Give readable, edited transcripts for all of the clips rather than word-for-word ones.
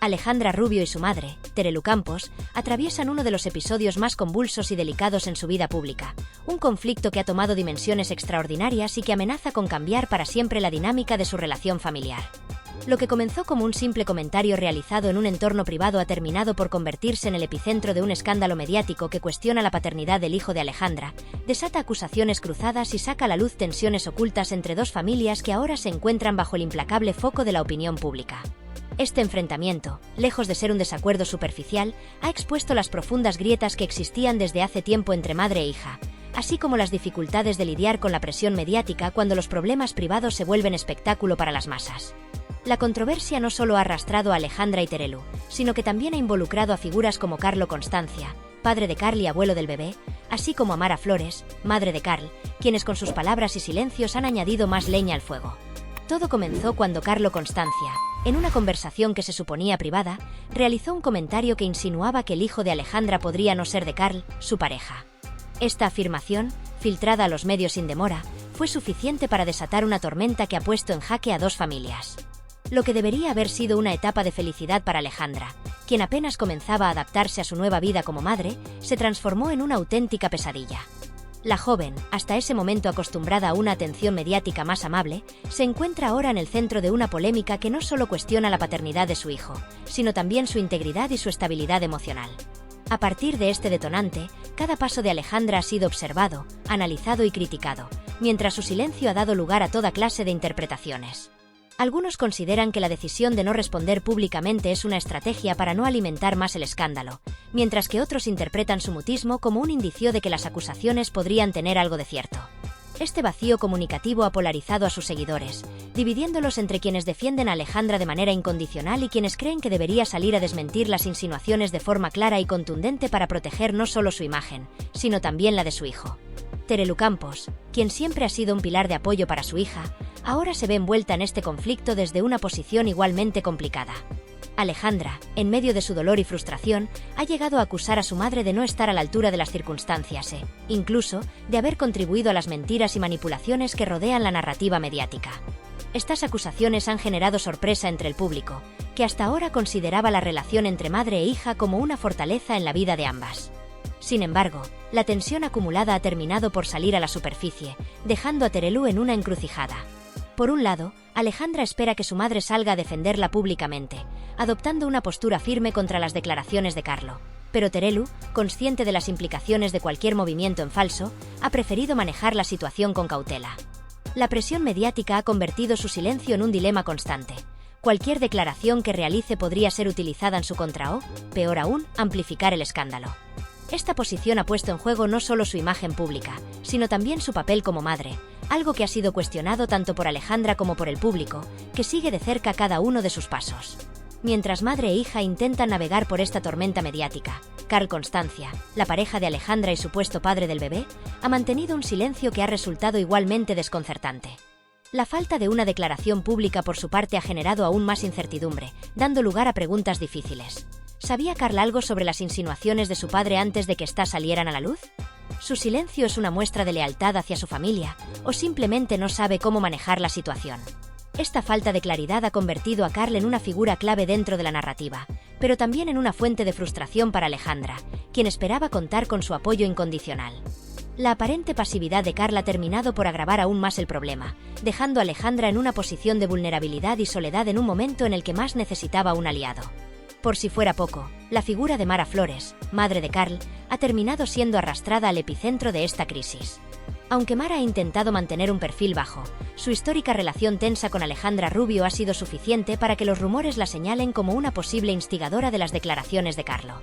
Alejandra Rubio y su madre, Terelu Campos, atraviesan uno de los episodios más convulsos y delicados en su vida pública, un conflicto que ha tomado dimensiones extraordinarias y que amenaza con cambiar para siempre la dinámica de su relación familiar. Lo que comenzó como un simple comentario realizado en un entorno privado ha terminado por convertirse en el epicentro de un escándalo mediático que cuestiona la paternidad del hijo de Alejandra, desata acusaciones cruzadas y saca a la luz tensiones ocultas entre dos familias que ahora se encuentran bajo el implacable foco de la opinión pública. Este enfrentamiento, lejos de ser un desacuerdo superficial, ha expuesto las profundas grietas que existían desde hace tiempo entre madre e hija, así como las dificultades de lidiar con la presión mediática cuando los problemas privados se vuelven espectáculo para las masas. La controversia no solo ha arrastrado a Alejandra y Terelu, sino que también ha involucrado a figuras como Carlo Constancia, padre de Carl y abuelo del bebé, así como a Mara Flores, madre de Carl, quienes con sus palabras y silencios han añadido más leña al fuego. Todo comenzó cuando Carlo Constancia, en una conversación que se suponía privada, realizó un comentario que insinuaba que el hijo de Alejandra podría no ser de Carl, su pareja. Esta afirmación, filtrada a los medios sin demora, fue suficiente para desatar una tormenta que ha puesto en jaque a dos familias. Lo que debería haber sido una etapa de felicidad para Alejandra, quien apenas comenzaba a adaptarse a su nueva vida como madre, se transformó en una auténtica pesadilla. La joven, hasta ese momento acostumbrada a una atención mediática más amable, se encuentra ahora en el centro de una polémica que no solo cuestiona la paternidad de su hijo, sino también su integridad y su estabilidad emocional. A partir de este detonante, cada paso de Alejandra ha sido observado, analizado y criticado, mientras su silencio ha dado lugar a toda clase de interpretaciones. Algunos consideran que la decisión de no responder públicamente es una estrategia para no alimentar más el escándalo, mientras que otros interpretan su mutismo como un indicio de que las acusaciones podrían tener algo de cierto. Este vacío comunicativo ha polarizado a sus seguidores, dividiéndolos entre quienes defienden a Alejandra de manera incondicional y quienes creen que debería salir a desmentir las insinuaciones de forma clara y contundente para proteger no solo su imagen, sino también la de su hijo. Terelu Campos, quien siempre ha sido un pilar de apoyo para su hija, ahora se ve envuelta en este conflicto desde una posición igualmente complicada. Alejandra, en medio de su dolor y frustración, ha llegado a acusar a su madre de no estar a la altura de las circunstancias incluso, de haber contribuido a las mentiras y manipulaciones que rodean la narrativa mediática. Estas acusaciones han generado sorpresa entre el público, que hasta ahora consideraba la relación entre madre e hija como una fortaleza en la vida de ambas. Sin embargo, la tensión acumulada ha terminado por salir a la superficie, dejando a Terelu en una encrucijada. Por un lado, Alejandra espera que su madre salga a defenderla públicamente, adoptando una postura firme contra las declaraciones de Carlo. Pero Terelu, consciente de las implicaciones de cualquier movimiento en falso, ha preferido manejar la situación con cautela. La presión mediática ha convertido su silencio en un dilema constante. Cualquier declaración que realice podría ser utilizada en su contra o, peor aún, amplificar el escándalo. Esta posición ha puesto en juego no solo su imagen pública, sino también su papel como madre, algo que ha sido cuestionado tanto por Alejandra como por el público, que sigue de cerca cada uno de sus pasos. Mientras madre e hija intentan navegar por esta tormenta mediática, Carl Constancia, la pareja de Alejandra y supuesto padre del bebé, ha mantenido un silencio que ha resultado igualmente desconcertante. La falta de una declaración pública por su parte ha generado aún más incertidumbre, dando lugar a preguntas difíciles. ¿Sabía Carl algo sobre las insinuaciones de su padre antes de que éstas salieran a la luz? ¿Su silencio es una muestra de lealtad hacia su familia, o simplemente no sabe cómo manejar la situación? Esta falta de claridad ha convertido a Carl en una figura clave dentro de la narrativa, pero también en una fuente de frustración para Alejandra, quien esperaba contar con su apoyo incondicional. La aparente pasividad de Carl ha terminado por agravar aún más el problema, dejando a Alejandra en una posición de vulnerabilidad y soledad en un momento en el que más necesitaba un aliado. Por si fuera poco, la figura de Mara Flores, madre de Carl, ha terminado siendo arrastrada al epicentro de esta crisis. Aunque Mara ha intentado mantener un perfil bajo, su histórica relación tensa con Alejandra Rubio ha sido suficiente para que los rumores la señalen como una posible instigadora de las declaraciones de Carlo.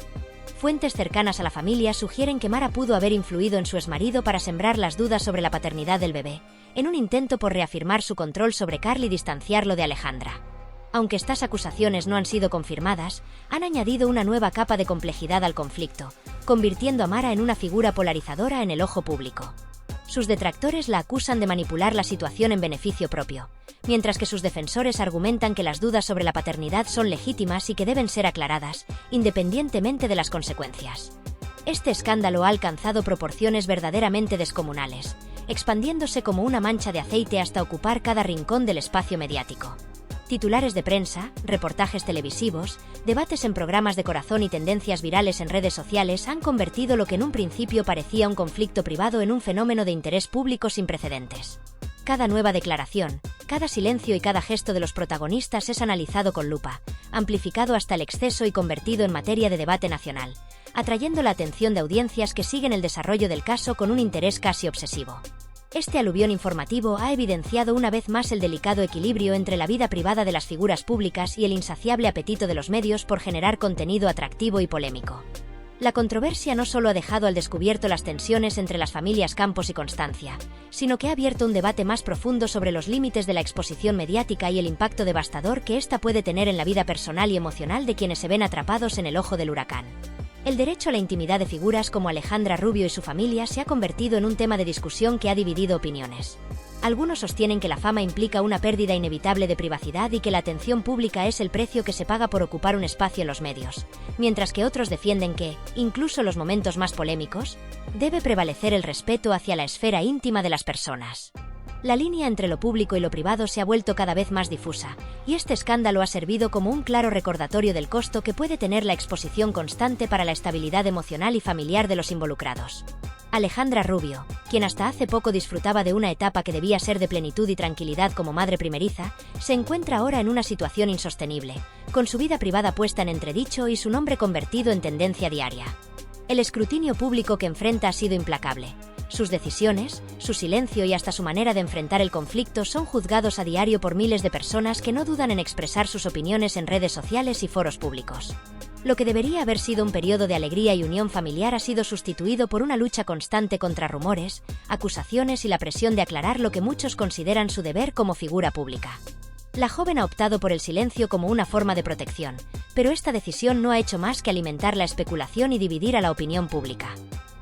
Fuentes cercanas a la familia sugieren que Mara pudo haber influido en su exmarido para sembrar las dudas sobre la paternidad del bebé, en un intento por reafirmar su control sobre Carl y distanciarlo de Alejandra. Aunque estas acusaciones no han sido confirmadas, han añadido una nueva capa de complejidad al conflicto, convirtiendo a Mara en una figura polarizadora en el ojo público. Sus detractores la acusan de manipular la situación en beneficio propio, mientras que sus defensores argumentan que las dudas sobre la paternidad son legítimas y que deben ser aclaradas, independientemente de las consecuencias. Este escándalo ha alcanzado proporciones verdaderamente descomunales, expandiéndose como una mancha de aceite hasta ocupar cada rincón del espacio mediático. Titulares de prensa, reportajes televisivos, debates en programas de corazón y tendencias virales en redes sociales han convertido lo que en un principio parecía un conflicto privado en un fenómeno de interés público sin precedentes. Cada nueva declaración, cada silencio y cada gesto de los protagonistas es analizado con lupa, amplificado hasta el exceso y convertido en materia de debate nacional, atrayendo la atención de audiencias que siguen el desarrollo del caso con un interés casi obsesivo. Este aluvión informativo ha evidenciado una vez más el delicado equilibrio entre la vida privada de las figuras públicas y el insaciable apetito de los medios por generar contenido atractivo y polémico. La controversia no solo ha dejado al descubierto las tensiones entre las familias Campos y Constancia, sino que ha abierto un debate más profundo sobre los límites de la exposición mediática y el impacto devastador que ésta puede tener en la vida personal y emocional de quienes se ven atrapados en el ojo del huracán. El derecho a la intimidad de figuras como Alejandra Rubio y su familia se ha convertido en un tema de discusión que ha dividido opiniones. Algunos sostienen que la fama implica una pérdida inevitable de privacidad y que la atención pública es el precio que se paga por ocupar un espacio en los medios, mientras que otros defienden que, incluso en los momentos más polémicos, debe prevalecer el respeto hacia la esfera íntima de las personas. La línea entre lo público y lo privado se ha vuelto cada vez más difusa, y este escándalo ha servido como un claro recordatorio del costo que puede tener la exposición constante para la estabilidad emocional y familiar de los involucrados. Alejandra Rubio, quien hasta hace poco disfrutaba de una etapa que debía ser de plenitud y tranquilidad como madre primeriza, se encuentra ahora en una situación insostenible, con su vida privada puesta en entredicho y su nombre convertido en tendencia diaria. El escrutinio público que enfrenta ha sido implacable. Sus decisiones, su silencio y hasta su manera de enfrentar el conflicto son juzgados a diario por miles de personas que no dudan en expresar sus opiniones en redes sociales y foros públicos. Lo que debería haber sido un periodo de alegría y unión familiar ha sido sustituido por una lucha constante contra rumores, acusaciones y la presión de aclarar lo que muchos consideran su deber como figura pública. La joven ha optado por el silencio como una forma de protección, pero esta decisión no ha hecho más que alimentar la especulación y dividir a la opinión pública.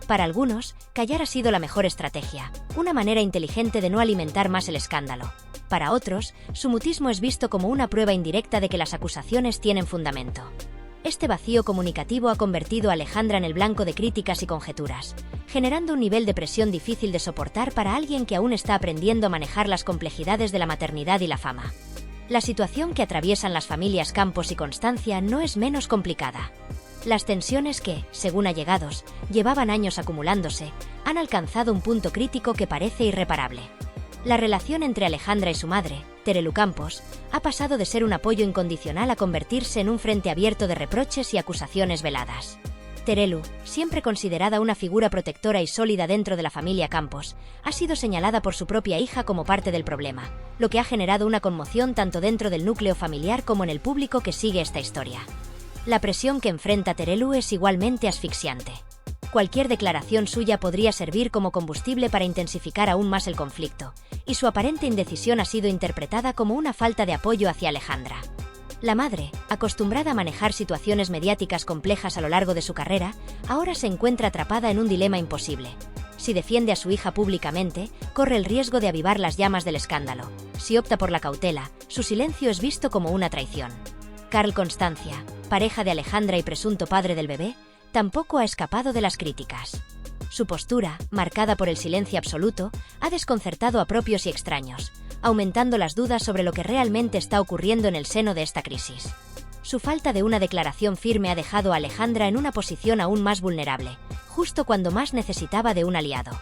Para algunos, callar ha sido la mejor estrategia, una manera inteligente de no alimentar más el escándalo. Para otros, su mutismo es visto como una prueba indirecta de que las acusaciones tienen fundamento. Este vacío comunicativo ha convertido a Alejandra en el blanco de críticas y conjeturas, generando un nivel de presión difícil de soportar para alguien que aún está aprendiendo a manejar las complejidades de la maternidad y la fama. La situación que atraviesan las familias Campos y Constancia no es menos complicada. Las tensiones que, según allegados, llevaban años acumulándose, han alcanzado un punto crítico que parece irreparable. La relación entre Alejandra y su madre, Terelu Campos, ha pasado de ser un apoyo incondicional a convertirse en un frente abierto de reproches y acusaciones veladas. Terelu, siempre considerada una figura protectora y sólida dentro de la familia Campos, ha sido señalada por su propia hija como parte del problema, lo que ha generado una conmoción tanto dentro del núcleo familiar como en el público que sigue esta historia. La presión que enfrenta Terelu es igualmente asfixiante. Cualquier declaración suya podría servir como combustible para intensificar aún más el conflicto, y su aparente indecisión ha sido interpretada como una falta de apoyo hacia Alejandra. La madre, acostumbrada a manejar situaciones mediáticas complejas a lo largo de su carrera, ahora se encuentra atrapada en un dilema imposible. Si defiende a su hija públicamente, corre el riesgo de avivar las llamas del escándalo. Si opta por la cautela, su silencio es visto como una traición. Carl Constancia, pareja de Alejandra y presunto padre del bebé, tampoco ha escapado de las críticas. Su postura, marcada por el silencio absoluto, ha desconcertado a propios y extraños, aumentando las dudas sobre lo que realmente está ocurriendo en el seno de esta crisis. Su falta de una declaración firme ha dejado a Alejandra en una posición aún más vulnerable, justo cuando más necesitaba de un aliado.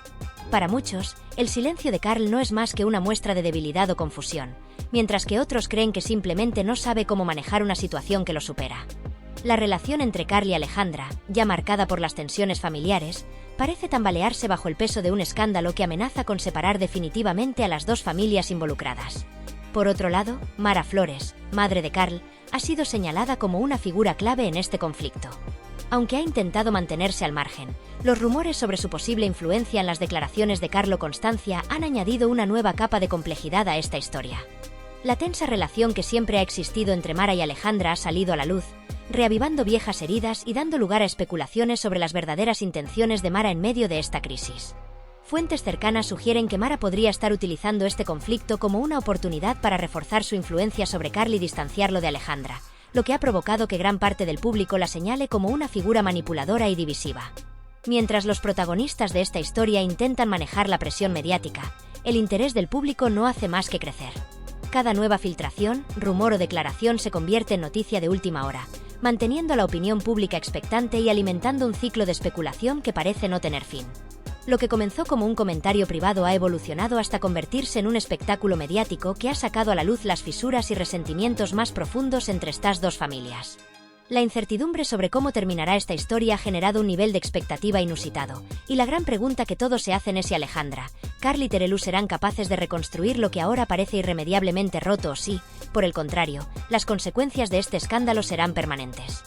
Para muchos, el silencio de Carl no es más que una muestra de debilidad o confusión, mientras que otros creen que simplemente no sabe cómo manejar una situación que lo supera. La relación entre Carl y Alejandra, ya marcada por las tensiones familiares, parece tambalearse bajo el peso de un escándalo que amenaza con separar definitivamente a las dos familias involucradas. Por otro lado, Mara Flores, madre de Carl, ha sido señalada como una figura clave en este conflicto. Aunque ha intentado mantenerse al margen, los rumores sobre su posible influencia en las declaraciones de Carlo Constancia han añadido una nueva capa de complejidad a esta historia. La tensa relación que siempre ha existido entre Mara y Alejandra ha salido a la luz, reavivando viejas heridas y dando lugar a especulaciones sobre las verdaderas intenciones de Mara en medio de esta crisis. Fuentes cercanas sugieren que Mara podría estar utilizando este conflicto como una oportunidad para reforzar su influencia sobre Carl y distanciarlo de Alejandra, lo que ha provocado que gran parte del público la señale como una figura manipuladora y divisiva. Mientras los protagonistas de esta historia intentan manejar la presión mediática, el interés del público no hace más que crecer. Cada nueva filtración, rumor o declaración se convierte en noticia de última hora, manteniendo a la opinión pública expectante y alimentando un ciclo de especulación que parece no tener fin. Lo que comenzó como un comentario privado ha evolucionado hasta convertirse en un espectáculo mediático que ha sacado a la luz las fisuras y resentimientos más profundos entre estas dos familias. La incertidumbre sobre cómo terminará esta historia ha generado un nivel de expectativa inusitado, y la gran pregunta que todos se hacen es si Alejandra, Karl y Terelu serán capaces de reconstruir lo que ahora parece irremediablemente roto o si, por el contrario, las consecuencias de este escándalo serán permanentes.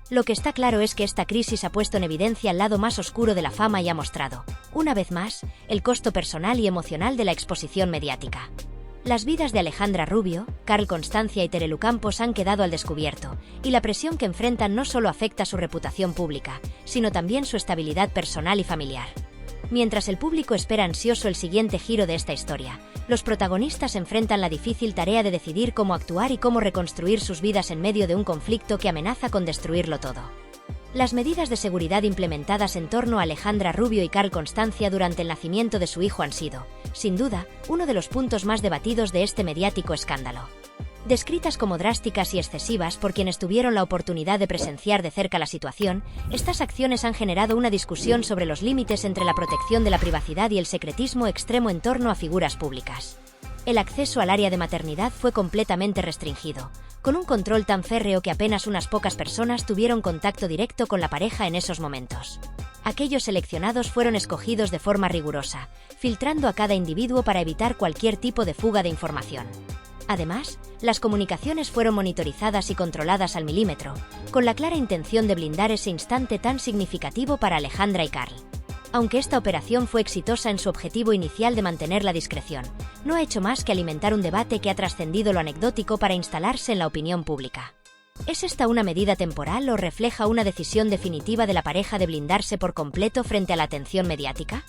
Lo que está claro es que esta crisis ha puesto en evidencia el lado más oscuro de la fama y ha mostrado, una vez más, el costo personal y emocional de la exposición mediática. Las vidas de Alejandra Rubio, Karl Constancia y Terelu Campos han quedado al descubierto, y la presión que enfrentan no solo afecta su reputación pública, sino también su estabilidad personal y familiar. Mientras el público espera ansioso el siguiente giro de esta historia, los protagonistas enfrentan la difícil tarea de decidir cómo actuar y cómo reconstruir sus vidas en medio de un conflicto que amenaza con destruirlo todo. Las medidas de seguridad implementadas en torno a Alejandra Rubio y Karl Constancia durante el nacimiento de su hijo han sido, sin duda, uno de los puntos más debatidos de este mediático escándalo. Descritas como drásticas y excesivas por quienes tuvieron la oportunidad de presenciar de cerca la situación, estas acciones han generado una discusión sobre los límites entre la protección de la privacidad y el secretismo extremo en torno a figuras públicas. El acceso al área de maternidad fue completamente restringido, con un control tan férreo que apenas unas pocas personas tuvieron contacto directo con la pareja en esos momentos. Aquellos seleccionados fueron escogidos de forma rigurosa, filtrando a cada individuo para evitar cualquier tipo de fuga de información. Además, las comunicaciones fueron monitorizadas y controladas al milímetro, con la clara intención de blindar ese instante tan significativo para Alejandra y Karl. Aunque esta operación fue exitosa en su objetivo inicial de mantener la discreción, no ha hecho más que alimentar un debate que ha trascendido lo anecdótico para instalarse en la opinión pública. ¿Es esta una medida temporal o refleja una decisión definitiva de la pareja de blindarse por completo frente a la atención mediática?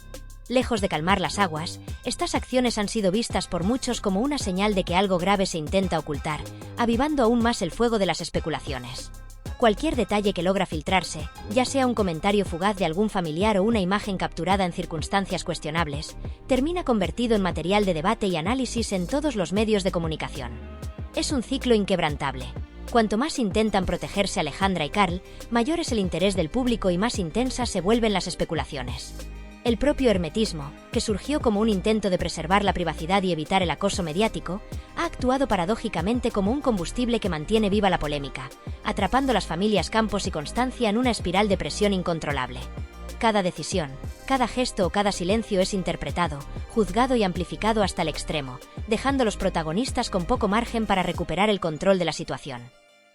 Lejos de calmar las aguas, estas acciones han sido vistas por muchos como una señal de que algo grave se intenta ocultar, avivando aún más el fuego de las especulaciones. Cualquier detalle que logra filtrarse, ya sea un comentario fugaz de algún familiar o una imagen capturada en circunstancias cuestionables, termina convertido en material de debate y análisis en todos los medios de comunicación. Es un ciclo inquebrantable. Cuanto más intentan protegerse Alejandra y Karl, mayor es el interés del público y más intensas se vuelven las especulaciones. El propio hermetismo, que surgió como un intento de preservar la privacidad y evitar el acoso mediático, ha actuado paradójicamente como un combustible que mantiene viva la polémica, atrapando las familias Campos y Constancia en una espiral de presión incontrolable. Cada decisión, cada gesto o cada silencio es interpretado, juzgado y amplificado hasta el extremo, dejando a los protagonistas con poco margen para recuperar el control de la situación.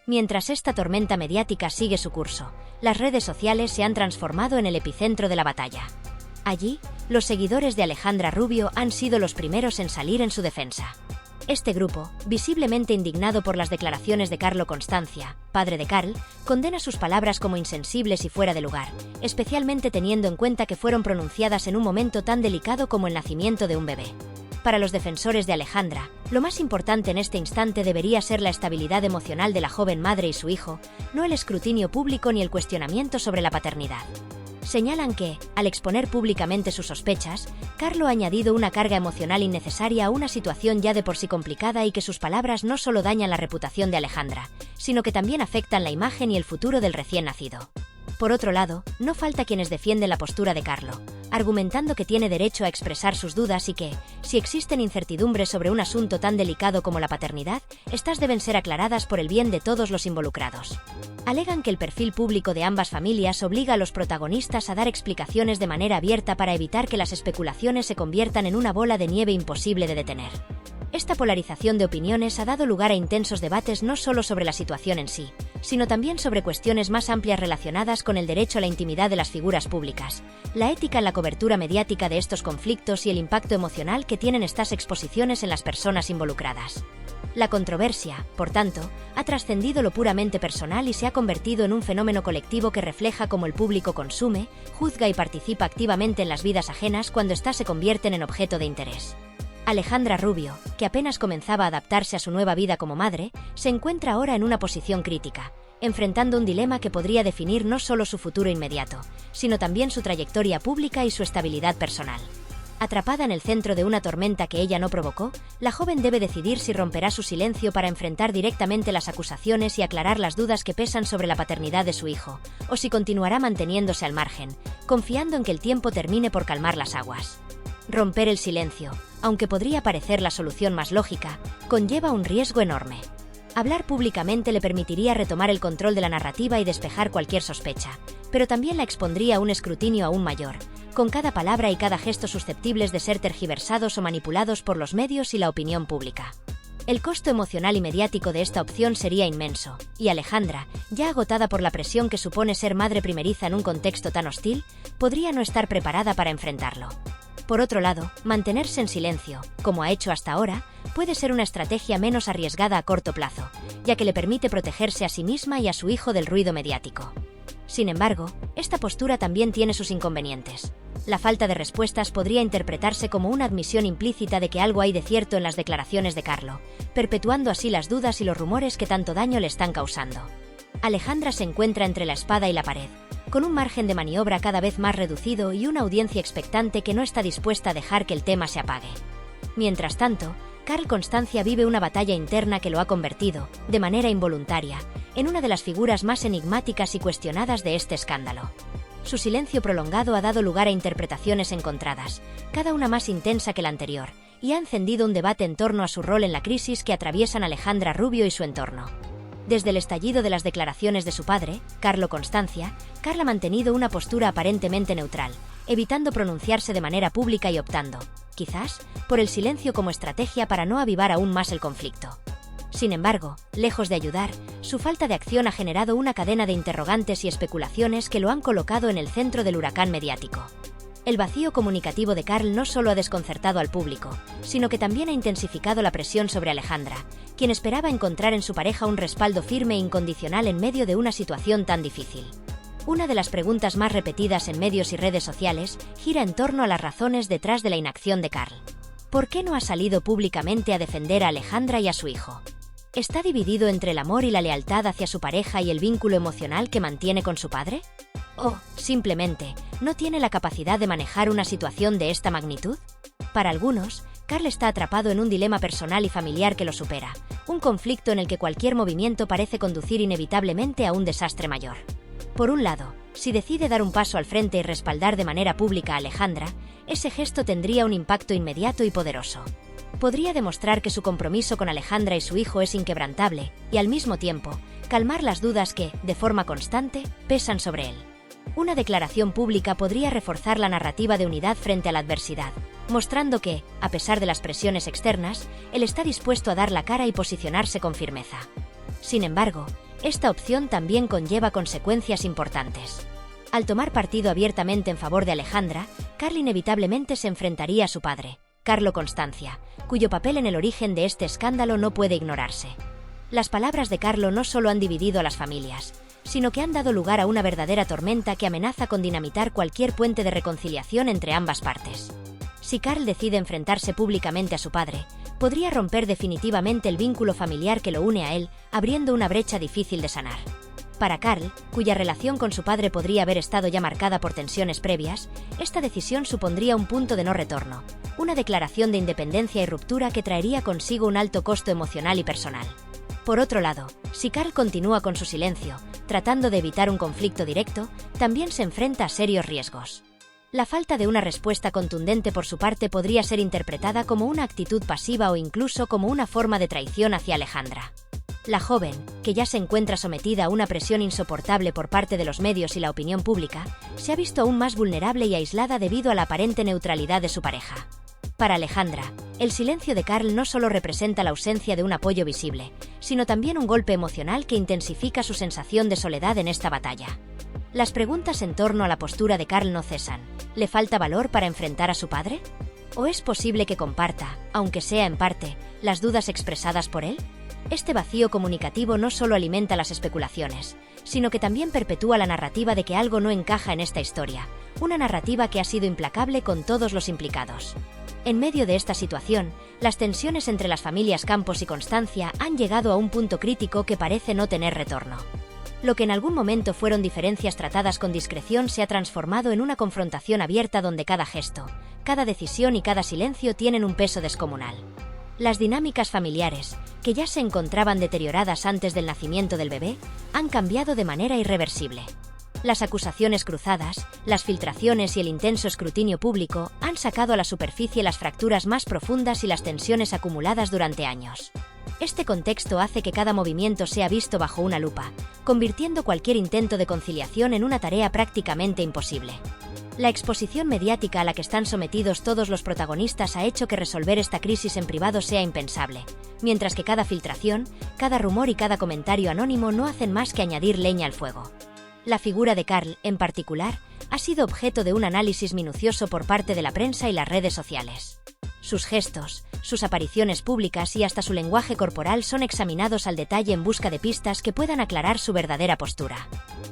Mientras esta tormenta mediática sigue su curso, las redes sociales se han transformado en el epicentro de la batalla. Allí, los seguidores de Alejandra Rubio han sido los primeros en salir en su defensa. Este grupo, visiblemente indignado por las declaraciones de Carlo Constancia, padre de Karl, condena sus palabras como insensibles y fuera de lugar, especialmente teniendo en cuenta que fueron pronunciadas en un momento tan delicado como el nacimiento de un bebé. Para los defensores de Alejandra, lo más importante en este instante debería ser la estabilidad emocional de la joven madre y su hijo, no el escrutinio público ni el cuestionamiento sobre la paternidad. Señalan que, al exponer públicamente sus sospechas, Carlo ha añadido una carga emocional innecesaria a una situación ya de por sí complicada y que sus palabras no solo dañan la reputación de Alejandra, sino que también afectan la imagen y el futuro del recién nacido. Por otro lado, no falta quienes defienden la postura de Carlo, argumentando que tiene derecho a expresar sus dudas y que, si existen incertidumbres sobre un asunto tan delicado como la paternidad, estas deben ser aclaradas por el bien de todos los involucrados. Alegan que el perfil público de ambas familias obliga a los protagonistas a dar explicaciones de manera abierta para evitar que las especulaciones se conviertan en una bola de nieve imposible de detener. Esta polarización de opiniones ha dado lugar a intensos debates no solo sobre la situación en sí, sino también sobre cuestiones más amplias relacionadas con el derecho a la intimidad de las figuras públicas, la ética en la cobertura mediática de estos conflictos y el impacto emocional que tienen estas exposiciones en las personas involucradas. La controversia, por tanto, ha trascendido lo puramente personal y se ha convertido en un fenómeno colectivo que refleja cómo el público consume, juzga y participa activamente en las vidas ajenas cuando éstas se convierten en objeto de interés. Alejandra Rubio, que apenas comenzaba a adaptarse a su nueva vida como madre, se encuentra ahora en una posición crítica, enfrentando un dilema que podría definir no solo su futuro inmediato, sino también su trayectoria pública y su estabilidad personal. Atrapada en el centro de una tormenta que ella no provocó, la joven debe decidir si romperá su silencio para enfrentar directamente las acusaciones y aclarar las dudas que pesan sobre la paternidad de su hijo, o si continuará manteniéndose al margen, confiando en que el tiempo termine por calmar las aguas. Romper el silencio, aunque podría parecer la solución más lógica, conlleva un riesgo enorme. Hablar públicamente le permitiría retomar el control de la narrativa y despejar cualquier sospecha, pero también la expondría a un escrutinio aún mayor, con cada palabra y cada gesto susceptibles de ser tergiversados o manipulados por los medios y la opinión pública. El costo emocional y mediático de esta opción sería inmenso, y Alejandra, ya agotada por la presión que supone ser madre primeriza en un contexto tan hostil, podría no estar preparada para enfrentarlo. Por otro lado, mantenerse en silencio, como ha hecho hasta ahora, puede ser una estrategia menos arriesgada a corto plazo, ya que le permite protegerse a sí misma y a su hijo del ruido mediático. Sin embargo, esta postura también tiene sus inconvenientes. La falta de respuestas podría interpretarse como una admisión implícita de que algo hay de cierto en las declaraciones de Carlo, perpetuando así las dudas y los rumores que tanto daño le están causando. Alejandra se encuentra entre la espada y la pared, con un margen de maniobra cada vez más reducido y una audiencia expectante que no está dispuesta a dejar que el tema se apague. Mientras tanto, Karl Constancia vive una batalla interna que lo ha convertido, de manera involuntaria, en una de las figuras más enigmáticas y cuestionadas de este escándalo. Su silencio prolongado ha dado lugar a interpretaciones encontradas, cada una más intensa que la anterior, y ha encendido un debate en torno a su rol en la crisis que atraviesan Alejandra Rubio y su entorno. Desde el estallido de las declaraciones de su padre, Carlo Constancia, Karl ha mantenido una postura aparentemente neutral, evitando pronunciarse de manera pública y optando, quizás, por el silencio como estrategia para no avivar aún más el conflicto. Sin embargo, lejos de ayudar, su falta de acción ha generado una cadena de interrogantes y especulaciones que lo han colocado en el centro del huracán mediático. El vacío comunicativo de Karl no solo ha desconcertado al público, sino que también ha intensificado la presión sobre Alejandra, quien esperaba encontrar en su pareja un respaldo firme e incondicional en medio de una situación tan difícil. Una de las preguntas más repetidas en medios y redes sociales gira en torno a las razones detrás de la inacción de Karl. ¿Por qué no ha salido públicamente a defender a Alejandra y a su hijo? ¿Está dividido entre el amor y la lealtad hacia su pareja y el vínculo emocional que mantiene con su padre? ¿O, simplemente, no tiene la capacidad de manejar una situación de esta magnitud? Para algunos, Karl está atrapado en un dilema personal y familiar que lo supera, un conflicto en el que cualquier movimiento parece conducir inevitablemente a un desastre mayor. Por un lado, si decide dar un paso al frente y respaldar de manera pública a Alejandra, ese gesto tendría un impacto inmediato y poderoso. Podría demostrar que su compromiso con Alejandra y su hijo es inquebrantable, y al mismo tiempo, calmar las dudas que, de forma constante, pesan sobre él. Una declaración pública podría reforzar la narrativa de unidad frente a la adversidad, mostrando que, a pesar de las presiones externas, él está dispuesto a dar la cara y posicionarse con firmeza. Sin embargo, esta opción también conlleva consecuencias importantes. Al tomar partido abiertamente en favor de Alejandra, Karl inevitablemente se enfrentaría a su padre, Carlo Constancia, cuyo papel en el origen de este escándalo no puede ignorarse. Las palabras de Carlo no solo han dividido a las familias, sino que han dado lugar a una verdadera tormenta que amenaza con dinamitar cualquier puente de reconciliación entre ambas partes. Si Karl decide enfrentarse públicamente a su padre, podría romper definitivamente el vínculo familiar que lo une a él, abriendo una brecha difícil de sanar. Para Karl, cuya relación con su padre podría haber estado ya marcada por tensiones previas, esta decisión supondría un punto de no retorno, una declaración de independencia y ruptura que traería consigo un alto costo emocional y personal. Por otro lado, si Karl continúa con su silencio, tratando de evitar un conflicto directo, también se enfrenta a serios riesgos. La falta de una respuesta contundente por su parte podría ser interpretada como una actitud pasiva o incluso como una forma de traición hacia Alejandra. La joven, que ya se encuentra sometida a una presión insoportable por parte de los medios y la opinión pública, se ha visto aún más vulnerable y aislada debido a la aparente neutralidad de su pareja. Para Alejandra, el silencio de Karl no solo representa la ausencia de un apoyo visible, sino también un golpe emocional que intensifica su sensación de soledad en esta batalla. Las preguntas en torno a la postura de Karl no cesan. ¿Le falta valor para enfrentar a su padre? ¿O es posible que comparta, aunque sea en parte, las dudas expresadas por él? Este vacío comunicativo no solo alimenta las especulaciones, sino que también perpetúa la narrativa de que algo no encaja en esta historia, una narrativa que ha sido implacable con todos los implicados. En medio de esta situación, las tensiones entre las familias Campos y Constancia han llegado a un punto crítico que parece no tener retorno. Lo que en algún momento fueron diferencias tratadas con discreción se ha transformado en una confrontación abierta donde cada gesto, cada decisión y cada silencio tienen un peso descomunal. Las dinámicas familiares, que ya se encontraban deterioradas antes del nacimiento del bebé, han cambiado de manera irreversible. Las acusaciones cruzadas, las filtraciones y el intenso escrutinio público han sacado a la superficie las fracturas más profundas y las tensiones acumuladas durante años. Este contexto hace que cada movimiento sea visto bajo una lupa, convirtiendo cualquier intento de conciliación en una tarea prácticamente imposible. La exposición mediática a la que están sometidos todos los protagonistas ha hecho que resolver esta crisis en privado sea impensable, mientras que cada filtración, cada rumor y cada comentario anónimo no hacen más que añadir leña al fuego. La figura de Carl, en particular, ha sido objeto de un análisis minucioso por parte de la prensa y las redes sociales. Sus gestos, sus apariciones públicas y hasta su lenguaje corporal son examinados al detalle en busca de pistas que puedan aclarar su verdadera postura.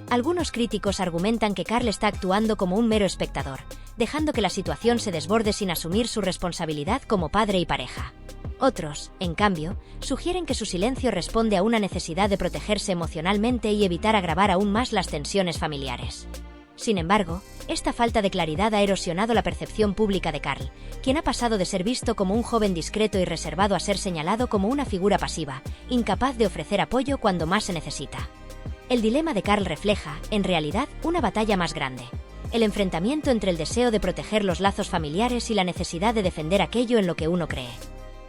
Algunos críticos argumentan que Carl está actuando como un mero espectador, dejando que la situación se desborde sin asumir su responsabilidad como padre y pareja. Otros, en cambio, sugieren que su silencio responde a una necesidad de protegerse emocionalmente y evitar agravar aún más las tensiones familiares. Sin embargo, esta falta de claridad ha erosionado la percepción pública de Carl, quien ha pasado de ser visto como un joven discreto y reservado a ser señalado como una figura pasiva, incapaz de ofrecer apoyo cuando más se necesita. El dilema de Carl refleja, en realidad, una batalla más grande: el enfrentamiento entre el deseo de proteger los lazos familiares y la necesidad de defender aquello en lo que uno cree.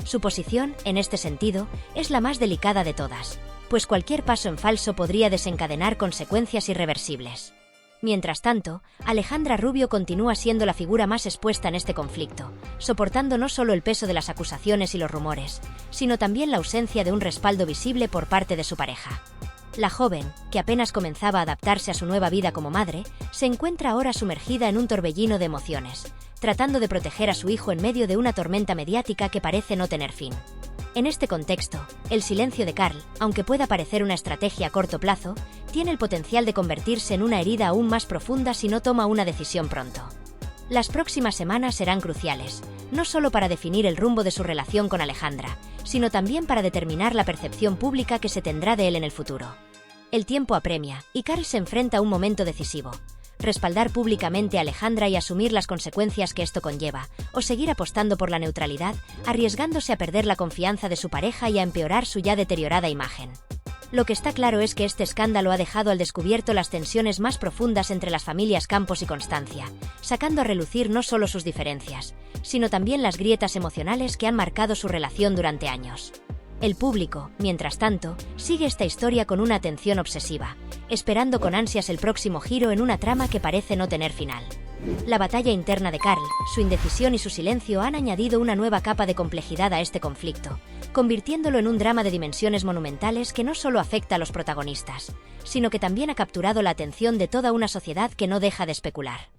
Su posición, en este sentido, es la más delicada de todas, pues cualquier paso en falso podría desencadenar consecuencias irreversibles. Mientras tanto, Alejandra Rubio continúa siendo la figura más expuesta en este conflicto, soportando no solo el peso de las acusaciones y los rumores, sino también la ausencia de un respaldo visible por parte de su pareja. La joven, que apenas comenzaba a adaptarse a su nueva vida como madre, se encuentra ahora sumergida en un torbellino de emociones, tratando de proteger a su hijo en medio de una tormenta mediática que parece no tener fin. En este contexto, el silencio de Carl, aunque pueda parecer una estrategia a corto plazo, tiene el potencial de convertirse en una herida aún más profunda si no toma una decisión pronto. Las próximas semanas serán cruciales, no solo para definir el rumbo de su relación con Alejandra, sino también para determinar la percepción pública que se tendrá de él en el futuro. El tiempo apremia, y Carl se enfrenta a un momento decisivo: respaldar públicamente a Alejandra y asumir las consecuencias que esto conlleva, o seguir apostando por la neutralidad, arriesgándose a perder la confianza de su pareja y a empeorar su ya deteriorada imagen. Lo que está claro es que este escándalo ha dejado al descubierto las tensiones más profundas entre las familias Campos y Constancia, sacando a relucir no solo sus diferencias, sino también las grietas emocionales que han marcado su relación durante años. El público, mientras tanto, sigue esta historia con una atención obsesiva, esperando con ansias el próximo giro en una trama que parece no tener final. La batalla interna de Carl, su indecisión y su silencio han añadido una nueva capa de complejidad a este conflicto, convirtiéndolo en un drama de dimensiones monumentales que no solo afecta a los protagonistas, sino que también ha capturado la atención de toda una sociedad que no deja de especular.